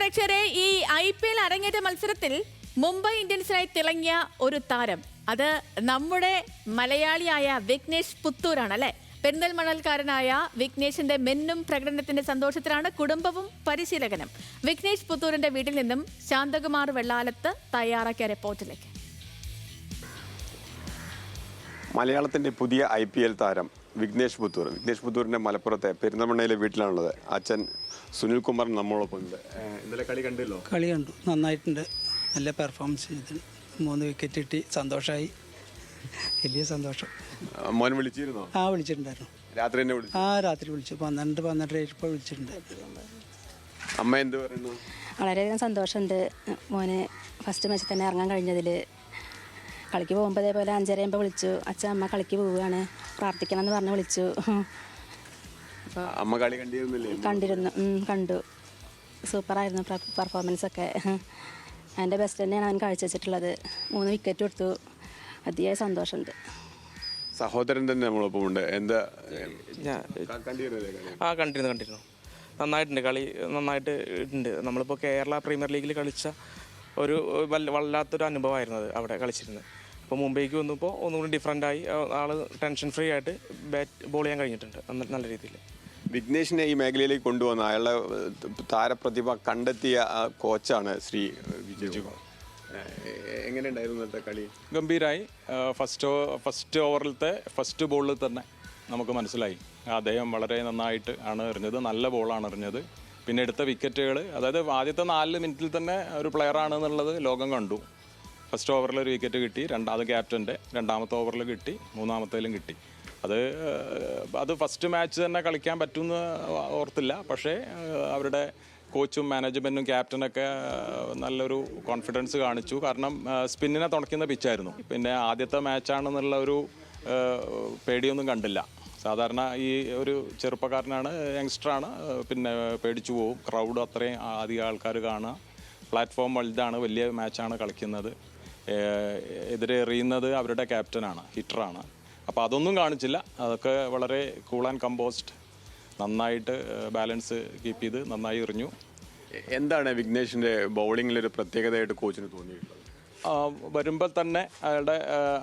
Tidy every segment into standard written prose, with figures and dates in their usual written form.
പ്രേക്ഷകരെ, ഈ IPL അരങ്ങേറ്റ മത്സരത്തിൽ മുംബൈ ഇന്ത്യൻസിനായി തിളങ്ങിയ ഒരു താരം, അത് നമ്മുടെ മലയാളിയായ വിഘ്നേഷ് പുത്തൂരാണ് അല്ലെ. പെരിന്തൽമണ്ണൽക്കാരനായ വിഘ്നേഷിന്റെ മെന്നും പ്രകടനത്തിന്റെ സന്തോഷത്തിലാണ് കുടുംബവും പരിശീലകനും. വിഘ്നേഷ് പുത്തൂരിന്റെ വീട്ടിൽ നിന്നും ശാന്തകുമാർ വെള്ളാലത്ത് തയ്യാറാക്കിയ റിപ്പോർട്ടിലേക്ക്. മലയാളത്തിന്റെ പുതിയ IPL താരം വിഘ്നേഷ് പുത്തൂർ. വിഘ്നേഷ് പുത്തൂരിന്റെ മലപ്പുറത്തെ പെരിന്തൽമണ്ണയിലെ വീട്ടിലാണുള്ളത്. അച്ഛൻ സുനിൽ കുമാർ നമ്മളോടൊപ്പം ഉണ്ട്. ഇന്നലെ കളി കണ്ടല്ലോ? കളി കണ്ടു, നന്നായിട്ടുണ്ട്. നല്ല പെർഫോമൻസ് ചെയ്തിട്ടുണ്ട്. 3 വിക്കറ്റ് കിട്ടി, സന്തോഷമായി, വലിയ സന്തോഷം. മോൻ വിളിച്ചിരുന്നോ? വിളിച്ചിട്ടുണ്ടായിരുന്നു. രാത്രി തന്നെ വിളിച്ചു? രാത്രി വിളിച്ചു. 12 ഇപ്പോൾ വിളിച്ചിട്ടുണ്ടായിരുന്നു. അമ്മ എന്ത് പറയുന്നു? വളരെയധികം സന്തോഷമുണ്ട് മോന് ഫസ്റ്റ് മാച്ചിൽ തന്നെ ഇറങ്ങാൻ കഴിഞ്ഞതിൽ. കളിക്ക് പോകുമ്പോൾ അതേപോലെ 5:30 വിളിച്ചു, അച്ഛൻ അമ്മ കളിക്ക് പോവുകയാണ്, പ്രാർത്ഥിക്കണം എന്ന് പറഞ്ഞ് വിളിച്ചു. അപ്പോൾ അമ്മ കളി കണ്ടിരുന്നില്ലേ? കണ്ടു. സൂപ്പറായിരുന്നു പെർഫോമൻസൊക്കെ. അതിൻ്റെ ബെസ്റ്റ് തന്നെയാണ് അവൻ കാഴ്ചവെച്ചിട്ടുള്ളത്. 3 വിക്കറ്റ് കൊടുത്തു. അതിയായ സന്തോഷമുണ്ട്. സഹോദരൻ തന്നെ നമ്മളൊപ്പം ഉണ്ട്. എന്താ കണ്ടിരുന്നു. നന്നായിട്ടുണ്ട്, കളി നന്നായിട്ട് ഉണ്ട്. നമ്മളിപ്പോൾ കേരള പ്രീമിയർ ലീഗിൽ കളിച്ച ഒരു വല്ലാത്തൊരു അനുഭവമായിരുന്നു അത് അവിടെ കളിച്ചിരുന്നത്. അപ്പോൾ മുംബൈക്ക് വന്നപ്പോൾ ഒന്നുകൂടി ഡിഫറൻ്റായി, ആൾ ടെൻഷൻ ഫ്രീ ആയിട്ട് ബോൾ ചെയ്യാൻ കഴിഞ്ഞിട്ടുണ്ട് നല്ല രീതിയിൽ. വിഘ്നേഷിനെ ഈ മേഖലയിലേക്ക് കൊണ്ടുവന്ന അയാളുടെ താരപ്രതിഭ കണ്ടെത്തിയ കോച്ചാണ് ശ്രീ വിജു. എങ്ങനെയുണ്ടായിരുന്നു കളി? ഗംഭീരായി. ഫസ്റ്റ് ഓവറിലത്തെ ഫസ്റ്റ് ബോളിൽ തന്നെ നമുക്ക് മനസ്സിലായി അദ്ദേഹം വളരെ നന്നായിട്ട് ആണ് എറിഞ്ഞത്, നല്ല ബോളാണ് എറിഞ്ഞത്. പിന്നെ എടുത്ത വിക്കറ്റുകൾ, അതായത് ആദ്യത്തെ 4 മിനിറ്റിൽ തന്നെ ഒരു പ്ലെയറാണ് എന്നുള്ളത് ലോകം കണ്ടു. ഫസ്റ്റ് ഓവറിൽ ഒരു വിക്കറ്റ് കിട്ടി, അത് ക്യാപ്റ്റൻ്റെ. രണ്ടാമത്തെ ഓവറിൽ കിട്ടി, മൂന്നാമത്തേലും കിട്ടി. അത് ഫസ്റ്റ് മാച്ച് തന്നെ കളിക്കാൻ പറ്റുമെന്ന് ഓർത്തില്ല. പക്ഷേ അവരുടെ കോച്ചും മാനേജ്മെൻറ്റും ക്യാപ്റ്റനൊക്കെ നല്ലൊരു കോൺഫിഡൻസ് കാണിച്ചു. കാരണം സ്പിന്നിനെ തുണയ്ക്കുന്ന പിച്ചായിരുന്നു. പിന്നെ ആദ്യത്തെ മാച്ചാണെന്നുള്ള ഒരു പേടിയൊന്നും കണ്ടില്ല. സാധാരണ ഈ ഒരു ചെറുപ്പക്കാരനാണ്, യങ്സ്റ്ററാണ്, പിന്നെ പേടിച്ചു പോവും. ക്രൗഡ് അത്രയും അധികം ആൾക്കാർ കാണുക, പ്ലാറ്റ്ഫോം വലുതാണ്, വലിയ മാച്ചാണ് കളിക്കുന്നത്. എതിരെ എറിയുന്നത് അവരുടെ ക്യാപ്റ്റനാണ്, ഹിറ്ററാണ്. അപ്പോൾ അതൊന്നും കാണിച്ചില്ല. അതൊക്കെ വളരെ കൂൾ ആൻഡ് കമ്പോസ്ഡ്, നന്നായിട്ട് ബാലൻസ് കീപ്പ് ചെയ്ത് നന്നായി എറിഞ്ഞു. എന്താണ് വിഘ്നേഷിൻ്റെ ബൗളിങ്ങിലൊരു പ്രത്യേകതയായിട്ട് കോച്ചിന് തോന്നിയിട്ടുള്ളത്? വരുമ്പോൾ തന്നെ അയാളുടെ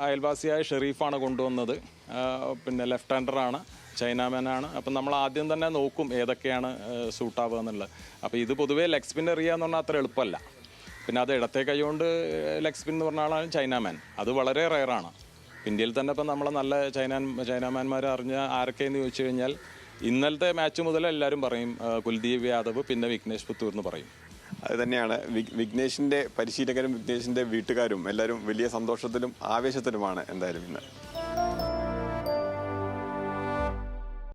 അയൽവാസിയായ ഷെരീഫാണ് കൊണ്ടുവന്നത്. പിന്നെ ലെഫ്റ്റ് ഹാൻഡറാണ്, ചൈനാമാനാണ്. അപ്പം നമ്മൾ ആദ്യം തന്നെ നോക്കും ഏതൊക്കെയാണ് സൂട്ടാവുക എന്നുള്ളത്. അപ്പോൾ ഇത് പൊതുവേ ലെഗ് സ്പിൻ എറിയുക എന്ന് പറഞ്ഞാൽ അത്ര എളുപ്പമല്ല. പിന്നെ അത് ഇടത്തെ കൈ കൊണ്ട് ലെഗ് സ്പിൻ എന്ന് പറഞ്ഞ ആളാണ് ചൈനാമാൻ. അത് വളരെ റെയറാണ്. ഇന്ത്യയിൽ തന്നെ ഇപ്പം നമ്മളെ നല്ല ചൈനാമാന്മാർ അറിഞ്ഞ ആരൊക്കെയെന്ന് ചോദിച്ചു കഴിഞ്ഞാൽ ഇന്നലത്തെ മാച്ച് മുതൽ എല്ലാവരും പറയും കുൽദീപ് യാദവ്, പിന്നെ വിഘ്നേഷ് പുത്തൂർ എന്ന് പറയും. അത് തന്നെയാണ് വിഘ്നേഷിൻ്റെ പരിശീലകരും വിഘ്നേഷിൻ്റെ വീട്ടുകാരും എല്ലാവരും വലിയ സന്തോഷത്തിലും ആവേശത്തിലുമാണ് എന്തായാലും ഇന്ന്.